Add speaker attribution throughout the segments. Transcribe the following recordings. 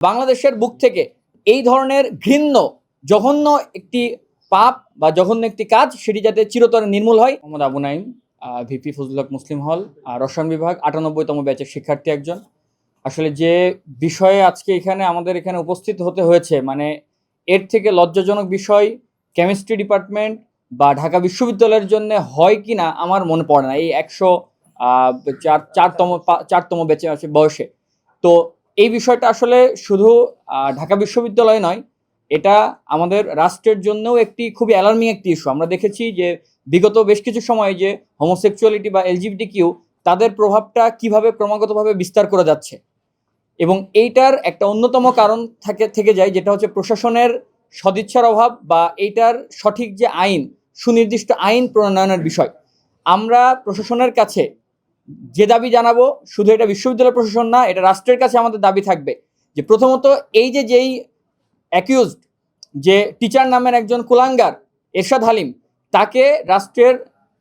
Speaker 1: বাংলাদেশের বুক থেকে এই ধরনের ঘৃণ্য জঘন্য একটি পাপ বা জঘন্য একটি কাজ সেটি যাতে চিরতরে নির্মূল হয়। মোহাম্মদ আবু নাইম, ভিপি ফজলুল হক মুসলিম হল, রসায়ন বিভাগ, ৯৮তম ব্যাচের শিক্ষার্থী একজন। আসলে যে বিষয়ে আজকে আমাদের এখানে উপস্থিত হতে হয়েছে, মানে এর থেকে লজ্জাজনক বিষয় কেমিস্ট্রি ডিপার্টমেন্ট বা ঢাকা বিশ্ববিদ্যালয়ের জন্য হয় কি না আমার মনে পড়ে না। এই ১০৪তম ব্যাচে আছে বয়সে। তো এই বিষয়টা আসলে শুধু ঢাকা বিশ্ববিদ্যালয় নয়, এটা আমাদের রাষ্ট্রের জন্যও একটি খুবই অ্যালার্মিং একটি ইস্যু। আমরা দেখেছি যে বিগত বেশ কিছু সময় যে হোমোসেক্সুয়ালিটি বা এলজিবিটিকিউ তাদের প্রভাবটা কিভাবে ক্রমাগতভাবে বিস্তার করে যাচ্ছে, এবং এইটার একটা অন্যতম কারণ থেকে যায় যেটা হচ্ছে প্রশাসনের সদিচ্ছার অভাব বা এইটার সঠিক যে আইন, সুনির্দিষ্ট আইন প্রণয়নের বিষয়। আমরা প্রশাসনের কাছে যে দাবি জানাবো, শুধু এটা বিশ্ববিদ্যালয় প্রশাসন না, এটা রাষ্ট্রের কাছে আমাদের দাবি থাকবে যে প্রথমত যেই অ্যাকিউজড, যে টিচার নামের একজন কুলাঙ্গার এরশাদ হালিম, তাকে রাষ্ট্রের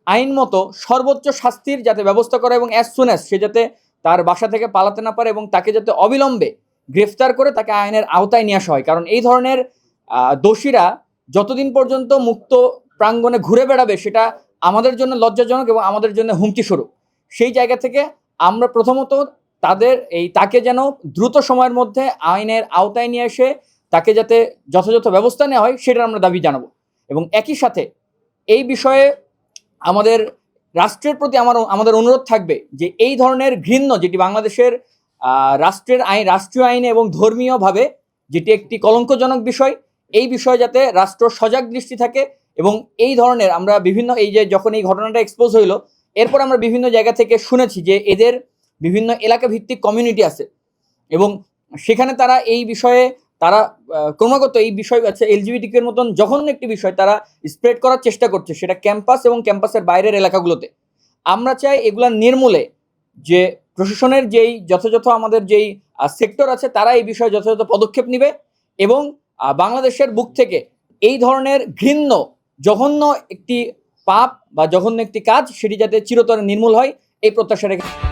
Speaker 1: আইন মতো সর্বোচ্চ শাস্তির যাতে ব্যবস্থা করে এবং অ্যাজ সুন অ্যাজ সে যাতে তার বাসা থেকে পালাতে না পারে এবং তাকে যাতে অবিলম্বে গ্রেফতার করে তাকে আইনের আওতায় নিয়ে আসা হয়। কারণ এই ধরনের দোষীরা যতদিন পর্যন্ত মুক্ত প্রাঙ্গণে ঘুরে বেড়াবে সেটা আমাদের জন্য লজ্জাজনক এবং আমাদের জন্য হুমকি স্বরূপ। সেই জায়গা থেকে আমরা প্রথমত তাকে যেন দ্রুত সময়ের মধ্যে আইনের আওতায় নিয়ে এসে তাকে যাতে যথাযথ ব্যবস্থা নেওয়া হয় সেটার আমরা দাবি জানাবো। এবং একই সাথে এই বিষয়ে আমাদের রাষ্ট্রের প্রতি আমাদের অনুরোধ থাকবে যে এই ধরনের ঘৃণ্য, যেটি বাংলাদেশের রাষ্ট্রীয় আইনে এবং ধর্মীয়ভাবে যেটি একটি কলঙ্কজনক বিষয়, এই বিষয়ে যাতে রাষ্ট্র সজাগ দৃষ্টি থাকে। এবং এই ধরনের আমরা বিভিন্ন যখন এই ঘটনাটা এক্সপোজ হইলো, এরপর আমরা বিভিন্ন জায়গা থেকে শুনেছি যে এদের বিভিন্ন এলাকা ভিত্তিক কমিউনিটি আছে এবং সেখানে তারা এই বিষয়ে ক্রমাগত এই বিষয় আছে এলজিবিটিকিউর মতন জঘন্য একটি বিষয় তারা স্প্রেড করার চেষ্টা করছে, সেটা ক্যাম্পাস এবং ক্যাম্পাসের বাইরের এলাকাগুলোতে। আমরা চাই এগুলা নির্মূলে যে প্রশাসনের যথাযথ আমাদের সেক্টর আছে তারা এই বিষয়ে যথাযথ পদক্ষেপ নেবে এবং বাংলাদেশের বুক থেকে এই ধরনের ঘৃণ্য জঘন্য একটি পাপ বা জঘন্য একটি কাজ সেটি যাতে চিরতরে নির্মূল হয়, এই প্রত্যাশা রেখে